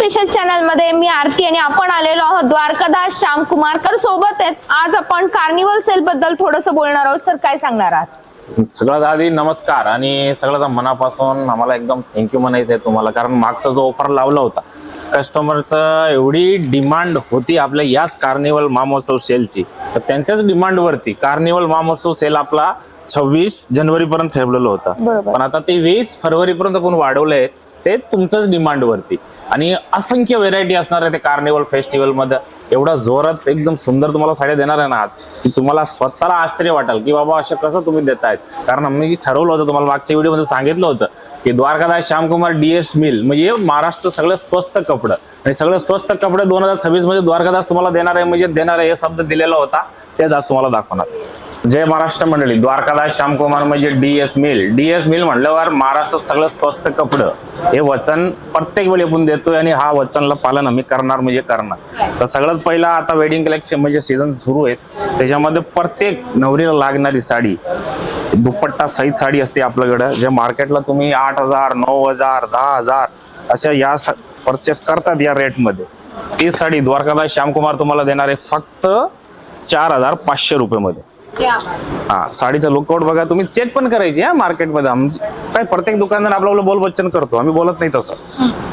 Special channel मध्ये मी आरती आणि आपण आलेलो आहोत द्वारकादास श्यामकुमार कर सोबत आहेत. आज आपण कार्निवल सेल बद्दल थोडंसं बोलणार आहोत. सर काय सांगणार आहात? सगळ्यात आधी नमस्कार आणि सगळ्यात मनापासून आम्हाला एकदम थँक्यू म्हणायचंय तुम्हाला, कारण मागचा जो ऑफर लावला होता कस्टमरचं एवढी डिमांड होती आपल्या याच कार्निवल महोत्सव सेलची, तर त्यांच्याच डिमांडवरती कार्निवल महोत्सव सेल आपला 26 जानेवारी पर्यंत ठेवलेलं होतं, पण आता ते 20 फरवरी पर्यंत आपण वाढवलंय. ते तुमच्याच डिमांड वरती आणि असंख्य व्हेरायटी असणार आहे ते कार्निवल फेस्टिवल मध्ये. एवढा जोरात एकदम सुंदर तुम्हाला साड्या देणार आहे ना आज की तुम्हाला स्वतःला आश्चर्य वाटेल की बाबा असं कसं तुम्ही देतायत. कारण आम्ही ठरवलं होतं, तुम्हाला मागच्या व्हिडिओ मध्ये सांगितलं होतं की द्वारकादास श्यामकुमार DS मिल म्हणजे महाराष्ट्र सगळं स्वस्त कपडं आणि सगळं स्वस्त कपडे 2026 मध्ये द्वारकादास तुम्हाला देणार आहे, म्हणजे देणार आहे हे शब्द दिलेला होता, तेच आज तुम्हाला दाखवणार. जय महाराष्ट्र मंडळी, द्वारकादास श्यामकुमार म्हणजे DS मिल म्हटल्यावर महाराष्ट्रात सगळं स्वस्त कपडं हे वचन प्रत्येक वेळी आपण देतोय आणि हा वचनला पालन आम्ही करणार म्हणजे करणार. तर सगळ्यात पहिला आता वेडिंग कलेक्शन म्हणजे सीझन सुरू आहे, त्याच्यामध्ये प्रत्येक नवरीला लागणारी साडी दुपट्टा सहित साडी असते आपल्याकडे, जे मार्केटला तुम्ही 8,000 9,000 10,000 अशा या परचेस करतात या रेटमध्ये. ती साडी द्वारकादास श्यामकुमार तुम्हाला देणार आहे फक्त 4,500 रुपये. हा, साडीचा लुकआउट बघा, तुम्ही चेक पण करायची हा मार्केटमध्ये. आमची काय प्रत्येक दुकानदार आपलं बोल बच्चन करतो, आम्ही बोलत नाही तसं.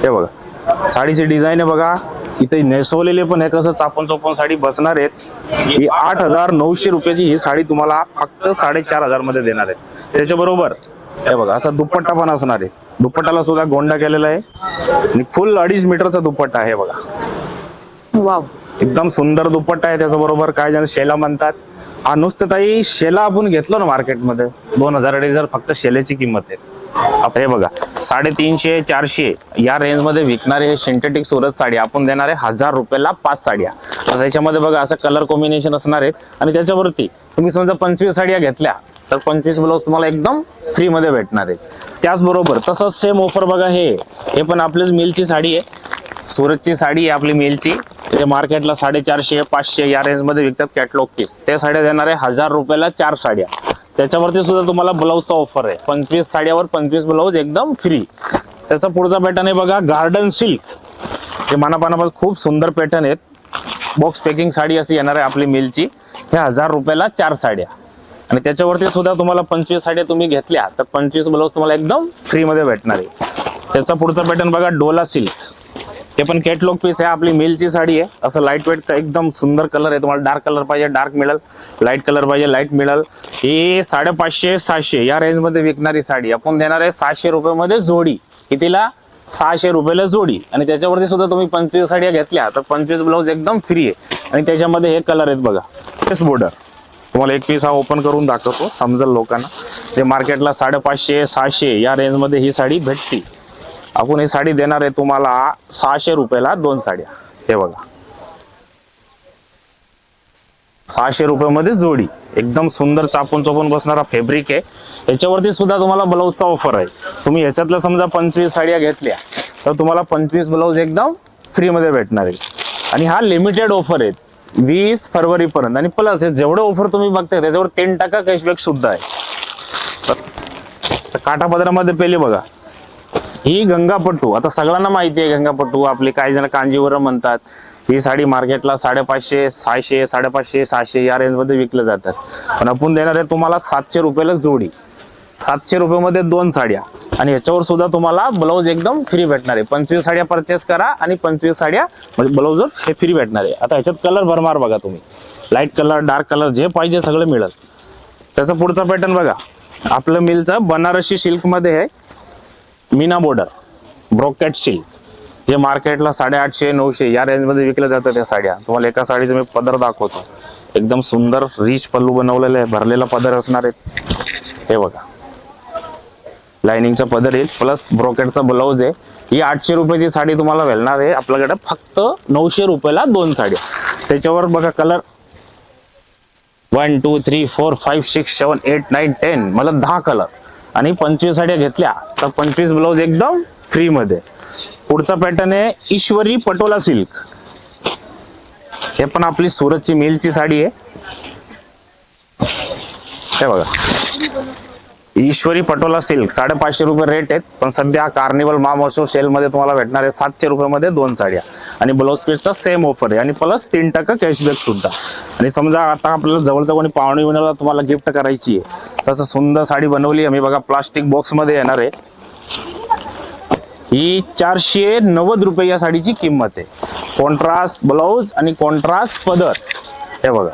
हे बघा साडीची डिझाईन आहे बघा, इथे नेसवलेले पण आहे कसं चापून चोपून साडी बसणार आहेत. ही 8,900 रुपयाची ही साडी तुम्हाला फक्त 4,500 मध्ये देणार आहे. त्याच्याबरोबर हे बघा असा दुपट्टा पण असणार आहे, दुपट्टाला सुद्धा गोंडा केलेला आहे आणि फुल 2.5 मीटरचा दुपट्टा आहे बघा. वाव, एकदम सुंदर दुपट्टा आहे. त्याच्याबरोबर काय जण शेला म्हणतात, हा नुसतं ताई शेला आपण घेतलो ना मार्केटमध्ये 2,000-2,500 फक्त शेल्याची किंमत आहे. आता हे बघा 350-400 या रेंज मध्ये विकणारे हे सिंथेटिक सुरत साडी आपण देणार आहे 1,000 रुपयाला 5 साड्या. तर त्याच्यामध्ये बघा असं कलर कॉम्बिनेशन असणार आहे आणि त्याच्यावरती तुम्ही समजा 25 साड्या घेतल्या तर 25 ब्लाऊज तुम्हाला एकदम फ्री मध्ये भेटणार आहे. त्याचबरोबर तसंच सेम ऑफर बघा, हे पण आपलीच मिलची साडी आहे, सुरतची साडी आहे आपली मिलची. ते मार्केटला 450-500 या रेंज मध्ये विकतात कॅटलॉग पीस. त्या साड्या देणार आहे 1,000 रुपयाला 4 साड्या. त्याच्यावरती सुद्धा तुम्हाला ब्लाऊजचा ऑफर आहे, 25 साड्यावर 25 ब्लाऊज एकदम फ्री. त्याचा पुढचा पॅटर्न आहे बघा गार्डन सिल्क, हे मानापानापासून खूप सुंदर पॅटर्न आहेत. बॉक्स पॅकिंग साडी अशी येणार आहे आपली मिलची, हे 1,000 रुपयाला 4 साड्या. आणि त्याच्यावरती सुद्धा तुम्हाला 25 साड्या तुम्ही घेतल्या तर 25 ब्लाऊज तुम्हाला एकदम फ्री मध्ये भेटणार आहे. त्याचा पुढचा पॅटर्न बघा डोला सिल्क, ते पण कॅटलॉग पीस आहे, आपली मिलची साडी आहे. असं लाईट वेट एकदम सुंदर कलर आहे, तुम्हाला डार्क कलर पाहिजे डार्क मिळेल, लाईट कलर पाहिजे लाईट मिळेल. ही 550-600 या रेंज मध्ये विकणारी साडी आपण देणार आहे 600 रुपये जोडी. कितीला? 600 रुपयाला जोडी. आणि त्याच्यावरती सुद्धा तुम्ही 25 साड्या घेतल्या तर 25 ब्लाऊज एकदम फ्री आहे. आणि त्याच्यामध्ये हे कलर आहेत बघा, फेस बॉर्डर. तुम्हाला एक पीस हा ओपन करून दाखवतो समजेल लोकांना. जे मार्केटला 550-600 या रेंज मध्ये ही साडी भेटते, आपण ही साडी देणार आहे तुम्हाला 600 रुपयाला 2 साड्या. हे बघा 600 रुपयामध्ये जोडी, एकदम सुंदर चापून चोपून बसणारा फॅब्रिक आहे. याच्यावरती सुद्धा तुम्हाला ब्लाऊजचा ऑफर आहे. तुम्ही ह्याच्यातल्या समजा 25 साड्या घेतल्या तर तुम्हाला 25 ब्लाऊज एकदम फ्री मध्ये भेटणार आहे. आणि हा लिमिटेड ऑफर आहे 20 फरवरी पर्यंत. आणि प्लस जेवढे ऑफर तुम्ही बघताय त्याच्यावर 10% कॅशबॅक सुद्धा आहे. तर काठापदरामध्ये पहिले बघा ही गंगापट्टू, आता सगळ्यांना माहिती आहे गंगापट्टू आपली, काही जण कांजीवरम म्हणतात. ही साडी मार्केटला 550-600 550-600 या रेंज मध्ये विकलं जातात, पण आपण देणार आहे तुम्हाला 700 रुपयाला जोडी. 700 रुपयामध्ये 2 साड्या. आणि याच्यावर सुद्धा तुम्हाला ब्लाऊज एकदम फ्री भेटणार आहे. 25 साड्या परचेस करा आणि 25 साड्या म्हणजे ब्लाऊज हे फ्री भेटणार आहे. आता ह्याच्यात कलर भरमार बघा, तुम्ही लाईट कलर डार्क कलर जे पाहिजे सगळं मिळेल. त्याचा पुढचा पॅटर्न बघा, आपलं मिलचा बनारसी सिल्क मध्ये आहे, मीना बॉर्डर ब्रोकेट सिल्क, जे मार्केटला 850-900 या रेंज मध्ये विकल्या जातात. त्या साड्या तुम्हाला एका साडीचा मी पदर दाखवतो, एकदम सुंदर रिच पल्लू बनवलेला आहे, भरलेला पदर असणार आहे. हे बघा लाइनिंगचा पदर येईल प्लस ब्रोकेटचा ब्लाऊज आहे. ही 800 रुपयाची साडी तुम्हाला मिळणार आहे आपल्याकडे फक्त 900 रुपयाला 2 साड्या. त्याच्यावर बघा कलर 1 2 3 4 5 6 7 8 9 10 मला 10 कलर. आणि 25 साड्या घेतल्या तर 25 ब्लाऊज एकदम फ्री मध्ये. पुढचा पॅटर्न आहे ईश्वरी पटोला सिल्क, हे पण आपली सुरतची मिलची साडी आहे. हे बघा ईश्वरी पटोला सिल्क 550 रुपये रेट आहेत, पण सध्या कार्निवल महोत्सव सेल मध्ये तुम्हाला भेटणार आहे 700 रुपयामध्ये 2 साड्या आणि ब्लाउज पीसचा सेम ऑफर आहे आणि प्लस 3% कॅशबॅक सुद्धा. आणि समजा आता आपल्याला जवळचं कोणी पाहुणे विणाला तुम्हाला गिफ्ट करायची आहे तसं सुंदर साडी बनवली आम्ही बघा, प्लास्टिक बॉक्स मध्ये येणार आहे. ही 490 रुपये या साडीची किंमत आहे. कॉन्ट्रास्ट ब्लाउज आणि कॉन्ट्रास्ट पदर. हे बघा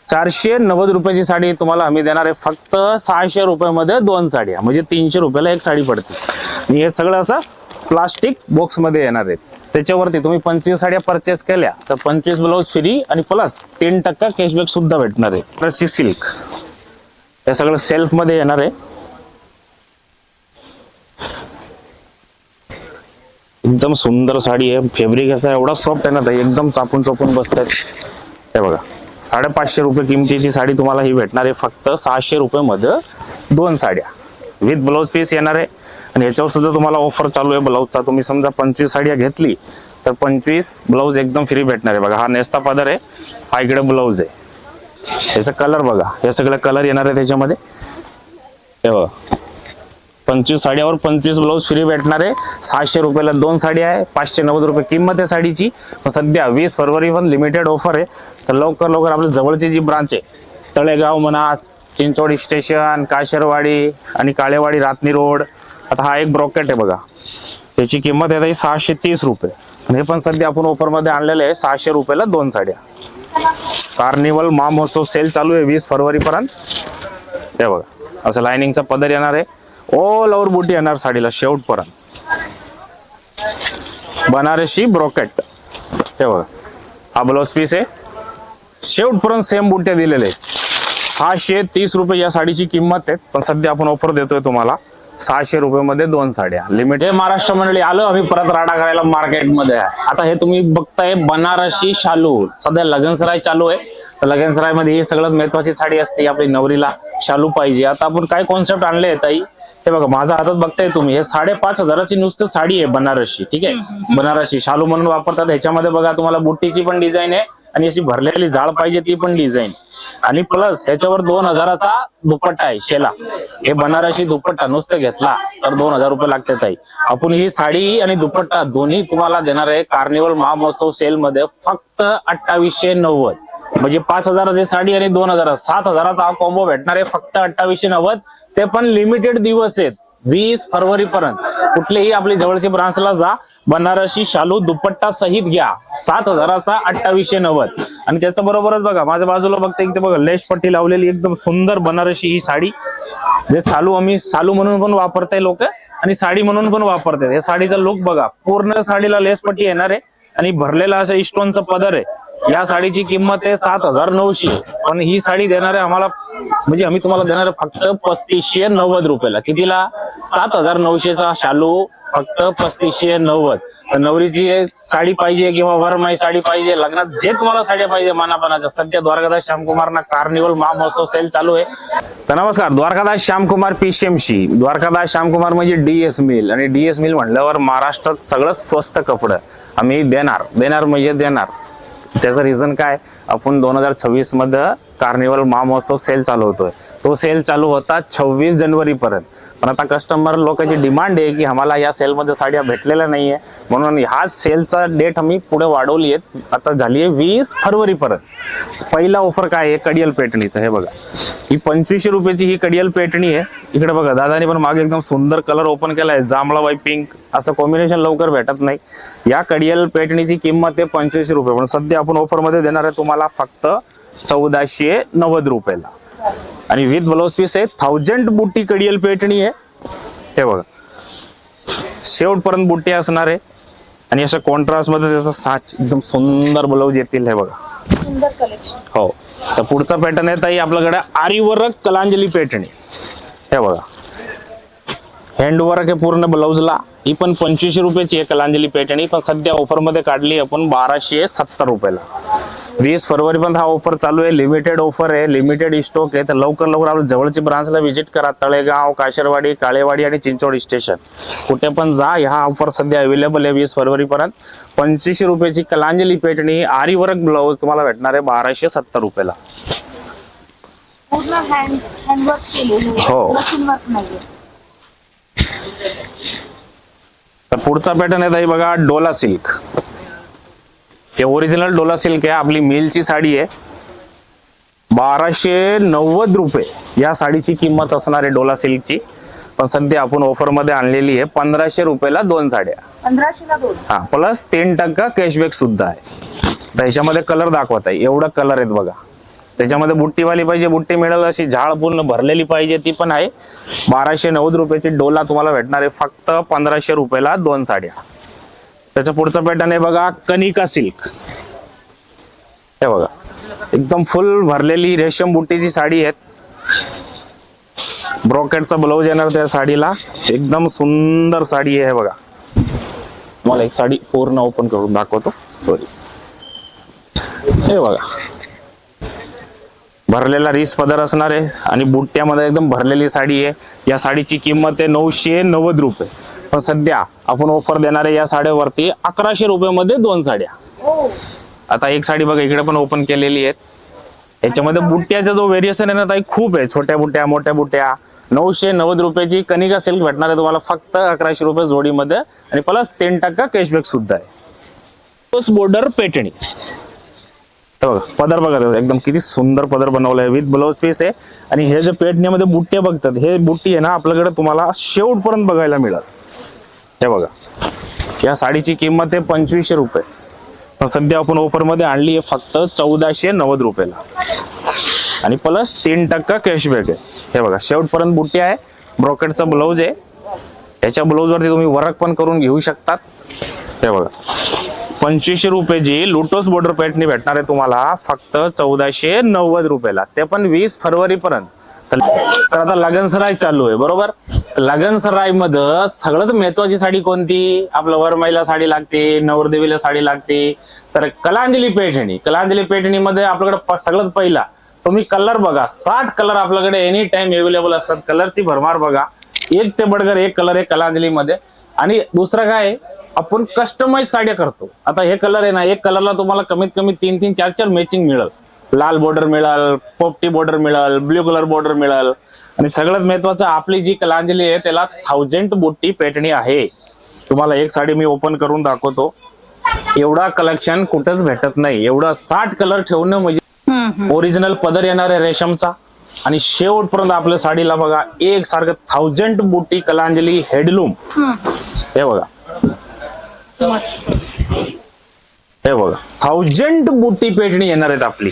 490 रुपयाची साडी तुम्हाला आम्ही देणार आहे फक्त 600 रुपयामध्ये 2 साड्या, म्हणजे 300 रुपयाला एक साडी पडते. आणि हे सगळं असं प्लास्टिक बॉक्स मध्ये येणार आहे. त्याच्यावरती तुम्ही 25 साड्या परचेस केल्या तर 25 ब्लाउज फ्री आणि प्लस 3% कॅशबॅक सुद्धा भेटणार आहे. रशी सिल्क हे सगळं सेल्फ मध्ये येणार आहे. एकदम सुंदर साडी आहे. फॅब्रिक असा एवढा सॉफ्ट आहे ना, तर एकदम चापून चापून बसतात. हे बघा 550 रुपये किमतीची साडी तुम्हाला ही भेटणार आहे फक्त 600 रुपयामध्ये 2 साड्या विथ ब्लाउज पीस येणार आहे. आणि याच्यावर सुद्धा तुम्हाला ऑफर चालू आहे ब्लाउजचा. तुम्ही समजा 25 साड्या घेतली तर 25 ब्लाउज एकदम फ्री भेटणार आहे. बघा हा नेस्ता पदर आहे, हा इकडे ब्लाउज आहे. याचा कलर बघा, हे सगळे कलर येणार आहे त्याच्यामध्ये. हे बघा 25 साड्यावर 25 ब्लाउज फ्री भेटणार आहे. 600 रुपयाला 2 साड्या आहे. 590 रुपये किंमत आहे साडीची. पण सध्या 20 फरवरी पण लिमिटेड ऑफर आहे. तर लवकर लवकर आपल्या जवळची जी ब्रांच आहे तळेगाव म्हणा, चिंचोडी स्टेशन, काशरवाडी आणि काळेवाडी रातनी रोड. आता हा एक ब्रॉकेट आहे बघा, त्याची किंमत आहे 630 रुपये. आणि हे पण सध्या आपण ऑफर मध्ये आणलेले आहे 600 रुपयाला 2 साड्या. कार्निवल महोत्सव सेल चालू आहे 20 फरवरी पर्यंत. हे बघा असं लाइनिंगचा पदर येणार आहे. ऑल ओव्हर बुटी येणार साडीला शेवटपर्यंत. बनारसी ब्रोकेट. हे बघा हा ब्लाउज पीस आहे. शेवटपर्यंत सेम बुट्या दिलेले आहेत. 630 रुपये या साडीची किंमत आहे. पण सध्या आपण ऑफर देतोय तुम्हाला 600 रुपयामध्ये 2 साड्या लिमिट. हे महाराष्ट्र मंडळी आलो आम्ही परत राडा करायला मार्केटमध्ये. आता हे तुम्ही बघताय बनारसी शालू. सध्या लगनसराय चालू आहे. तर लगनसराय मध्ये ही सगळ्यात महत्वाची साडी असते. आपली नवरीला शालू पाहिजे. आता आपण काय कॉन्सेप्ट आणले ताई, हे बघा माझ्या हातात बघताय तुम्ही, हे 5,500ची नुसतं साडी आहे बनारसी. ठीक आहे, बनारसी शालू म्हणून वापरतात. ह्याच्यामध्ये बघा तुम्हाला बुट्टीची पण डिझाईन आहे आणि अशी भरलेली झाड पाहिजे ती पण डिझाईन. आणि प्लस ह्याच्यावर 2000चा दुपट्टा आहे शेला. हे बनारसी दुपट्टा नुसतं घेतला तर 2000 रुपये लागतात ताई. आपण ही साडी आणि दुपट्टा दोन्ही तुम्हाला देणार आहे कार्निवल महोत्सव सेल मध्ये फक्त 2890. म्हणजे 5000ची साडी आणि 2000 7000चा हा कॉम्बो भेटणार आहे फक्त 2890. ते पण लिमिटेड दिवस आहेत 20 फरवरी पर्यंत. कुठलेही आपली जवळची ब्रांचला जा, बनारसी शालू दुपट्टा सहित घ्या 7000चा 2890. आणि त्याच्या बरोबरच बघा माझ्या बाजूला बघता इथे बघा लेस पट्टी लावलेली एकदम सुंदर बनारसी ही साडी. जे शालू आम्ही शालू म्हणून पण वापरताय लोक आणि साडी म्हणून पण वापरतात. या साडीचा लुक बघा, पूर्ण साडीला लेस पट्टी येणार आहे आणि भरलेला असं स्टोनचं पदर आहे. या साडीची किंमत आहे 7900. पण ही साडी देणार आहे आम्हाला, म्हणजे आम्ही तुम्हाला देणार आहे फक्त 3590 रुपयाला. कितीला? 7900चा शालू फक्त 3590. तर नवरीची साडी पाहिजे किंवा वरमाई साडी पाहिजे, लग्नात जे तुम्हाला साड्या पाहिजे मानापनाच्या, सध्या द्वारकादास श्यामकुमारना कार्निवल महोत्सव सेल चालू आहे. तर नमस्कार, द्वारकादास श्यामकुमार PCMC. द्वारकादास श्यामकुमार म्हणजे DS मिल. आणि DS मिल म्हटल्यावर महाराष्ट्रात सगळं स्वस्त कपडं आम्ही देणार म्हणजे देणार. त्याचं रिझन काय, आपण 2026 मध्ये कार्निवल महोत्सव सेल चालू होतोय. तो सेल चालू होता 26 जानेवारी पर्यंत. पण आता कस्टमर लोकांची डिमांड आहे की आम्हाला या सेल मध्ये साड्या भेटलेल्या नाहीये, म्हणून हा सेलचा डेट आम्ही पुढे वाढवली आहे. आता झाली आहे 20 फरवरी पर्यंत. पहिला ऑफर काय आहे, कडियल पेटणीचा. हे बघा ही 2500 रुपयाची ही कडियल पेटणी आहे. इकडे बघा दादानी पण मागे एकदम सुंदर कलर ओपन केलाय, जांभळा बाई पिंक. असं कॉम्बिनेशन लवकर भेटत नाही. या कडियल पेटणीची किंमत आहे 2500 रुपये. पण सध्या आपण ऑफर मध्ये देणार आहे तुम्हाला फक्त 1490 रुपयाला. आणि विथ ब्लाउज पीस आहे. 1000 बुट्टी कडियल पेटणी आहे. हे बघा शेवटपर्यंत बुट्टी असणार आहे आणि अशा कॉन्ट्रास्ट मध्ये त्याचा साच एकदम सुंदर ब्लाउज येतील. हे बघा सुंदर कलेक्शन. हो. तर पुढचा पॅटर्न आहे ताई आपल्याकडे आरीवर्क कलांजली पेटणी. हे बघा हँडवर्क आहे पूर्ण ब्लाउजला. ही पण 2500 रुपयाची आहे कलांजली पेटणी. पण सध्या ऑफर मध्ये काढली आपण 1270 रुपयाला. 20 फरवरी पर्यंत हा ऑफर चालू आहे. लिमिटेड ऑफर आहे, लिमिटेड स्टॉक आहे. तर लवकर लवकर आपल्या जवळची ब्रांचला व्हिजिट करा. तळेगाव, काशरवाडी, काळेवाडी आणि चिंचोडी स्टेशन कुठे पण जा. हा ऑफर सध्या अवेलेबल आहे 20 फरवरी पर्यंत. 2500 रुपयाची कलांजली पेटणी आरीवर्क ब्लाउज तुम्हाला भेटणार आहे 1270 रुपयाला. पूर्ण हँडवर्क केलेलं आहे, हो. मशीन वर्क नाहीये. तर पुढचा पॅटर्न आहे ताई बघा, डोला सिल्क. हे ओरिजिनल डोला सिल्क आहे, आपली मिलची साडी आहे. 1290 रुपये या साडीची किंमत असणार आहे डोला सिल्कची. पण सध्या आपण ऑफर मध्ये आणलेली आहे 1500 रुपयाला 2 साड्या. 1500 ला 2. हा, प्लस 3% कॅशबॅक सुद्धा आहे. तर ह्याच्यामध्ये कलर दाखवत आहे, एवढा कलर आहेत बघा. त्याच्यामध्ये बुट्टीवाली पाहिजे बुट्टी मिळेल, अशी झाड पूर्ण भरलेली पाहिजे ती पण आहे. 1290 रुपयाची डोला तुम्हाला भेटणार आहे फक्त 1500 रुपयाला 2 साड्या. त्याच्या पुढचा पॅटर्न आहे बघा, कनिका सिल्क. हे बघा, एकदम फुल भरलेली रेशम बुट्टीची साडी आहे. ब्रॉकेटचा ब्लाऊज येणार त्या साडीला. एकदम सुंदर साडी आहे बघा. मला एक साडी पूर्ण ओपन करून दाखवतो. सॉरी, हे बघा, भरलेला रीस पदर असणार आहे आणि बुट्ट्यामध्ये एकदम भरलेली साडी आहे. या साडीची किंमत आहे 990 रुपये. पण सध्या आपण ऑफर देणार आहे या साड्यावरती 1100 रुपयामध्ये 2 साड्या. आता एक साडी बघा इकडे पण ओपन केलेली आहे. याच्यामध्ये बुट्ट्याचा जो व्हेरिएशन आहे ना ताई खूप आहे, छोट्या बुट्ट्या मोठ्या बुट्ट्या. 990 रुपयाची कनिका सिल्क भेटणार आहे तुम्हाला फक्त 1100 रुपये जोडीमध्ये आणि प्लस 3% कॅशबॅक सुद्धा आहे. बॉर्डर पेटणी. बघा पदर बघा, एकदम किती सुंदर पदर बनवलाय विथ ब्लाउज पीस आहे. आणि हे जे पेटणीमध्ये बुट्टे बघतात, हे बुट्टी आहे ना आपल्याकडे तुम्हाला शेवटपर्यंत बघायला मिळेल. हे बघा, या साडीची किंमत आहे 2500 रुपये. पण सध्या आपण ऑफर मध्ये आणली आहे फक्त 1490 रुपयाला आणि प्लस 3% कॅशबॅक आहे. हे बघा, शेवटपर्यंत बुट्टी आहे, ब्रॉकेटचा ब्लाऊज आहे. याच्या ब्लाऊज वरती तुम्ही वर्क पण करून घेऊ शकतात. हे बघा, 2500 रुपयाची लोटस बॉर्डर पॅटर्न भेटणार आहे तुम्हाला फक्त 1490 रुपयाला, ते पण 20 फरवरी पर्यंत. तर आता लगनसराय चालू आहे बरोबर. लगनसराय मध्ये सगळ्यात महत्वाची साडी कोणती? आपलं वरमाईला साडी लागते, नवरदेवीला साडी लागते. तर कलांजली पैठणी. कलांजली पैठणी मध्ये आपल्याकडे सगळ्यात पहिला तुम्ही कलर बघा, 60 कलर आपल्याकडे एनी टाइम अवेलेबल असतात. कलरची भरमार बघा, एक ते बडगर एक कलर आहे कलांजली मध्ये. आणि दुसरं काय, आपण कस्टमाइज साड्या करतो. आता हे कलर आहे ना, एक कलरला तुम्हाला कमीत कमी 3-3, 4-4 मॅचिंग मिळेल. लाल बॉर्डर मिळेल, पोपटी बॉर्डर मिळेल, ब्ल्यू कलर बॉर्डर मिळेल. आणि सगळ्यात महत्वाचं आपली जी कलांजली आहे त्याला 1000 बुट्टी पेटणी आहे. तुम्हाला एक साडी मी ओपन करून दाखवतो. एवढा कलेक्शन कुठंच भेटत नाही. एवढा 60 कलर ठेवणं म्हणजे ओरिजिनल पदर येणार आहे रेशमचा. आणि शेवटपर्यंत आपल्या साडीला बघा एक सारखं 1000 बुट्टी कलांजली हेडलूम. हे बघा, हे बघा 1000 बुट्टी पेटणी येणार आहेत आपली.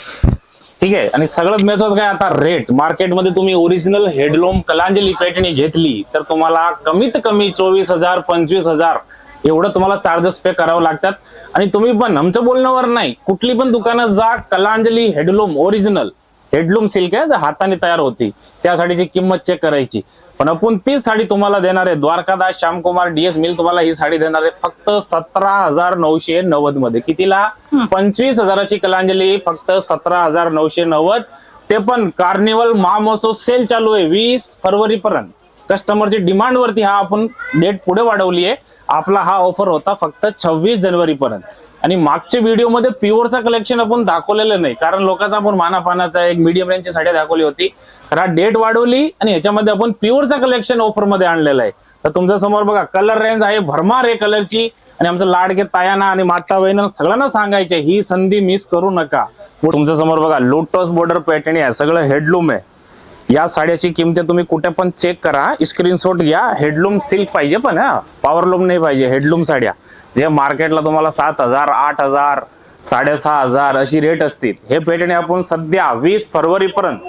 ठीक आहे. आणि सगळ्यात महत्वाचं काय, आता रेट मार्केटमध्ये तुम्ही ओरिजिनल हेडलूम कलांजली पेटणी घेतली तर तुम्हाला कमीत कमी 24,000 25,000 एवढं तुम्हाला चार्जेस पे करावं लागतात. आणि तुम्ही पण आमच्या बोलण्यावर नाही, कुठली पण दुकानात जा, कलांजली हेडलूम ओरिजिनल हेडलूम सिल्क आहे हाताने तयार होती, त्या साडीची किंमत चेक करायची. पण आपण ती साडी तुम्हाला देणार आहे द्वारकादास श्यामकुमार DS मिल. तुम्हाला ही साडी देणार आहे फक्त 17,990 मध्ये. कितीला? 25,000ची कलांजली फक्त 17,990. ते पण कार्निवल महामहोत्सव सेल चालू आहे 20 फरवरी पर्यंत. कस्टमरची डिमांड वरती हा आपण डेट पुढे वाढवली आहे. आपला हा ऑफर होता फक्त 26 जानेवारी पर्यंत. आणि मागच्या व्हिडिओ मध्ये प्युअरचा कलेक्शन आपण दाखवलेलं नाही, कारण लोकांचा आपण मानापानाचा एक मीडियम रेंजची साड्या दाखवली होती. तर हा डेट वाढवली आणि ह्याच्यामध्ये आपण प्युअरचा कलेक्शन ऑफर मध्ये आणलेला आहे. तर तुमच्या समोर बघा कलर रेंज आहे भरमार आहे कलरची. आणि आमचं लाडके तायांना आणि माता बहिण सगळ्यांना सांगायचे ही संधी मिस करू नका. तुमच्या समोर बघा लोटस बॉर्डर पॅटर्न आहे, सगळं हेडलूम आहे. या साड्याची किंमत तुम्ही कुठे पण चेक करा, स्क्रीनशॉट घ्या. हेडलूम सिल्क पाहिजे पण हा पॉवरलूम नाही पाहिजे. हेडलूम साड्या जे मार्केटला तुम्हाला 7,000 8,000 6,500 अशी रेट असतील, हे पेटणे आपण सध्या 20 फरवरी पर्यंत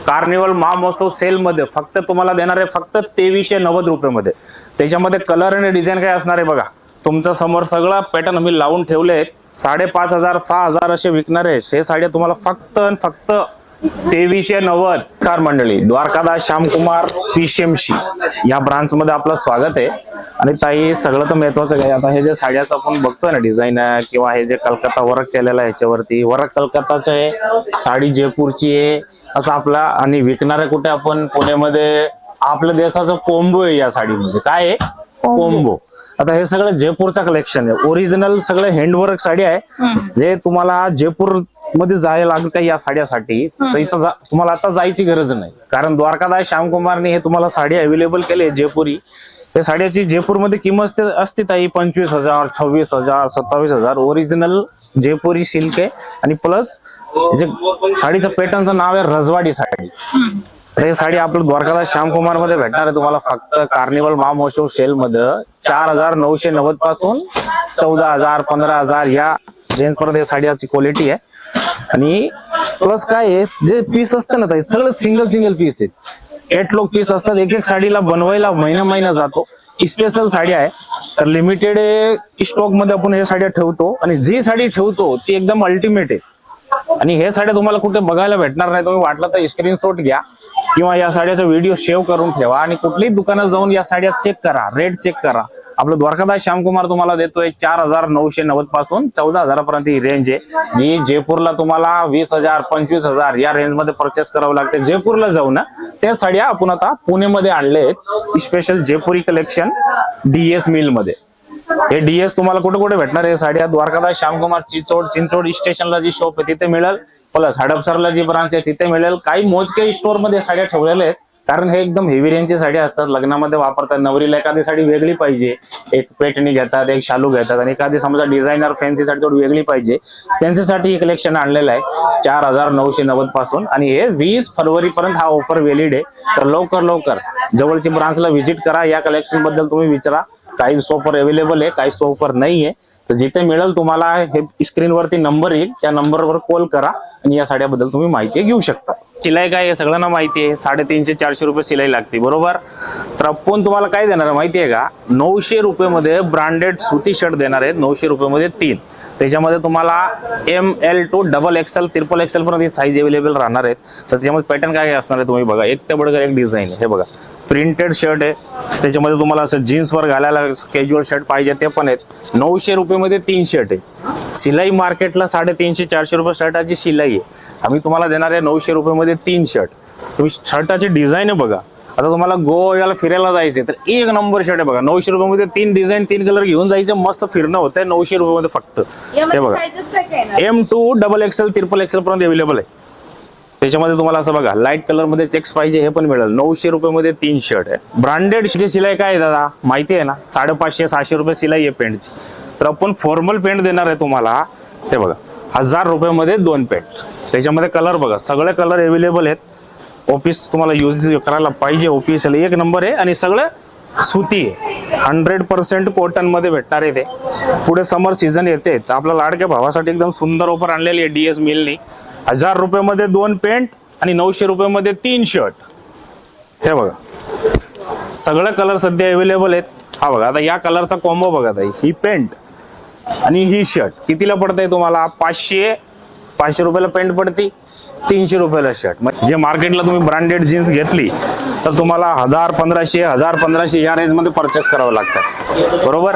कार्निवल महामहोत्सव सेल मध्ये फक्त तुम्हाला देणार आहे फक्त 2390 रुपये मध्ये. त्याच्यामध्ये कलर आणि डिझाईन काय असणार आहे बघा. तुमच्या समोर सगळं पॅटर्न आम्ही लावून ठेवले आहेत. 5,500 6,000 असे विकणार आहे. हे साड्या तुम्हाला फक्त फक्त 2390. कार मंडळी, द्वारकादास श्यामकुमार PCMC या ब्रांच मध्ये आपलं स्वागत आहे. आणि ताई सगळं तर महत्वाचं काय, आता हे जे साड्याचं आपण बघतोय ना डिझाईन किंवा हे जे कलकत्ता वर्क केलेलं आहे ह्याच्यावरती, वर्क कलकत्ताचं आहे, साडी जयपूरची आहे असं आपला. आणि विकणारे कुठे आपण पुण्यामध्ये आपल्या देशाचं कोंबो आहे या साडीमध्ये. काय आहे? कोंबो. आता हे सगळं जयपूरचं कलेक्शन आहे. ओरिजिनल सगळं हँडवर्क साडी आहे जे तुम्हाला जयपूर मध्ये जायला लागलं का या साड्यासाठी, तर इथं तुम्हाला आता जायची गरज नाही, कारण द्वारकादास श्यामकुमारने हे तुम्हाला साडी अवेलेबल केली जयपुरी. या साड्याची जयपूरमध्ये किंमत असते ताई 25,000, 26,000, 27,000. ओरिजिनल जयपुरी सिल्क आहे आणि प्लस जे साडीचं पॅटर्नचं नाव आहे रजवाडी साडी. तर ही साडी आपलं द्वारकादास श्यामकुमार मध्ये भेटणार आहे तुम्हाला फक्त कार्निवल महामहोत्सव सेल मध्ये 4,990 पासून 14,000, 15,000 या रेंज पर्यंत ही साडीची क्वालिटी आहे. आणि प्लस काय आहे, जे पीस असतं ना ताई सगळं सिंगल पीस आहेत. 8 लोक पीस असतात. एक साडीला बनवायला महिना जातो. स्पेशल साडी आहे, तर लिमिटेड स्टॉक मध्ये आपण हे साड्या ठेवतो आणि जी साडी ठेवतो ती एकदम अल्टिमेट आहे. आणि हे साड्या तुम्हाला कुठे बघायला भेटणार नाही. तुम्ही वाटलं तर स्क्रीनशॉट घ्या किंवा या साड्याचा व्हिडिओ सेव्ह करून ठेवा आणि कुठलीही दुकानात जाऊन या साड्या चेक करा, रेट चेक करा. आपलं द्वारकादास श्यामकुमार तुम्हाला देतोय 4,990 पासून 14,000 पर्यंत ही रेंज आहे, जी जयपूरला तुम्हाला 20,000, 25,000 या रेंज मध्ये परचेस करावं लागते. जयपूरला जाऊ ना, त्या साड्या आपण आता पुणेमध्ये आणले आहेत. स्पेशल जयपुरी कलेक्शन DS मिल मध्ये. हे DS तुम्हाला कुठे कुठे भेटणार आहे साड्या? द्वारकादास श्यामकुमार चिंचोड स्टेशनला जी शॉप आहे तिथे मिळेल, प्लस हडपसरला जी ब्रांच आहे तिथे मिळेल. काही मोजके स्टोर मध्ये साड्या ठेवलेल्या आहेत, कारण हे एकदम हेवी रेंजची साड्या असतात. लग्नामध्ये वापरतात. नवरीला एखादी साडी वेगळी पाहिजे, एक पेटणी घेतात, एक शालू घेतात, आणि एखादी समजा डिझायनर फॅन्सी साडी थोडी वेगळी पाहिजे, त्यांच्यासाठी हे कलेक्शन आणलेलं आहे 4,990 पासून. आणि हे 20 फरवरी पर्यंत हा ऑफर व्हॅलिड आहे. तर लवकर जवळची ब्रांचला व्हिजिट करा. या कलेक्शन बद्दल तुम्ही विचारा. काही शॉपवर अवेलेबल आहे, काही शॉपवर नाही आहे. तर जिथे मिळेल तुम्हाला हे स्क्रीनवरती नंबर येईल, त्या नंबरवर कॉल करा आणि या साड्याबद्दल तुम्ही माहिती घेऊ शकता. शिलाई काय आहे सगळ्यांना माहिती आहे, 350-400 रुपये शिलाई लागते, बरोबर. तर आपण तुम्हाला काय देणार आहे माहिती आहे का? 900 रुपये मध्ये ब्रँडेड सुती शर्ट देणार आहेत. 900 रुपये मध्ये 3. त्याच्यामध्ये तुम्हाला ML to XXL, XXL पर्यंत ही साईज अवेलेबल राहणार आहेत. तर त्याच्यामध्ये पॅटर्न काय असणार आहे तुम्ही बघा. एक ते बडकर एक डिझाईन आहे. हे बघा, प्रिंटेड शर्ट आहे. त्याच्यामध्ये तुम्हाला असं जीन्सवर घालायला कॅज्युअल शर्ट पाहिजे ते पण आहेत. 900 रुपये मध्ये 3 शर्ट आहे. शिलाई मार्केटला 350-400 रुपये शर्टाची शिलाई आहे. आम्ही तुम्हाला देणार आहे 900 रुपये मध्ये 3 शर्ट. तुम्ही शर्टाची डिझाईन आहे बघा. आता तुम्हाला गोव्याला फिरायला जायचे तर एक नंबर शर्ट आहे बघा. 900 रुपये मध्ये 3 डिझाईन, 3 कलर घेऊन जायचं, मस्त फिरणं होतंय 900 रुपये मध्ये फक्त. हे बघा, M2 XXL, XXL पर्यंत अवेलेबल आहे. त्याच्यामध्ये तुम्हाला असं बघा लाईट कलर मध्ये चेक्स पाहिजे हे पण मिळेल. 900 रुपये मध्ये 3 शर्ट आहे. ब्रँडेड शिलाई काय आहे दादा माहिती आहे ना? 550-600 रुपये शिलाई आहे पेंटची. तर आपण फॉर्मल पेंट देणार आहे तुम्हाला. हे बघा, 1000 रुपये मध्ये 2 पेंट. त्याच्यामध्ये कलर बघा, सगळे कलर अवेलेबल आहेत. ऑफिस तुम्हाला यूज करायला पाहिजे, ऑफिसला एक नंबर आहे. आणि सगळं सुती आहे, 100% कॉटन मध्ये भेटणार आहे. ते पुढे समर सीझन येते, तर आपल्या लाडक्या भावासाठी एकदम सुंदर ऑफर आणलेली आहे DS मिलनी. 1000 रुपये मध्ये 2 पेंट आणि 900 रुपये मध्ये 3 शर्ट. हे बघा, सगळे कलर सध्या अवेलेबल आहेत. हा बघा, आता या कलरचा कॉम्बो बघा ताई. ही पेंट आणि ही शर्ट कितीला पडतंय तुम्हाला? 500 रुपयाला पेंट पडती, 300 रुपयाला शर्ट. म्हणजे मार्केटला तुम्ही ब्रँडेड जीन्स घेतली तर तुम्हाला 1,000-1,500 या रेंज मध्ये परचेस करावं लागतं, बरोबर.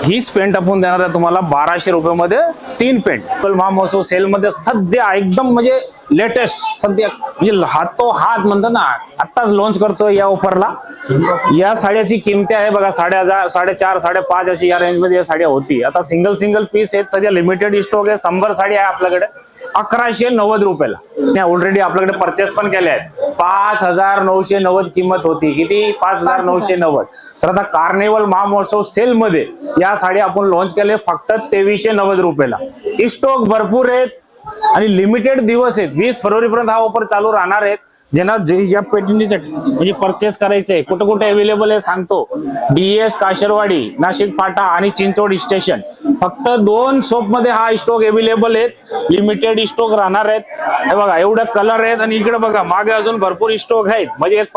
हीच पेंट आपण देणार आहे तुम्हाला 1200 रुपये मध्ये 3 पेंट. महामहोत्सव सेल मध्ये सध्या एकदम म्हणजे लेटेस्ट, सध्या म्हणजे हात म्हणतात ना, आत्ताच लॉन्च करतोय या ऑफरला. या साड्याची किंमत आहे बघा 4,500, 4,500 अशी या रेंज मध्ये या साड्या होती. आता सिंगल पीस आहेत, सध्या लिमिटेड स्टॉक आहे. 100 साडी आहे आपल्याकडे 1,190 रुपयाला. ऑलरेडी आपल्याकडे परचेस पण केले आहेत. 5,990 किंमत होती. किती? 5,990. तर आता कार्निवल महामहोत्सव सेल मध्ये या साड्या आपण लॉन्च केले फक्त 2,390 रुपयाला. स्टॉक भरपूर आहेत आणि लिमिटेड दिवस आहेत. 20 फरवरी पर्यंत हा ऑफर चालू राहणार आहेत. ज्यांना या पेटीचे म्हणजे परचेस करायचे कुठे कुठे अवेलेबल आहे सांगतो. DS काशरवाडी, नाशिक फाटा आणि चिंचोड स्टेशन. फक्त 2 शॉप मध्ये हा स्टॉक अवेलेबल आहेत. लिमिटेड स्टॉक राहणार आहेत. हे बघा, एवढे कलर आहेत आणि इकडे बघा मागे अजून भरपूर स्टॉक आहेत. म्हणजे एक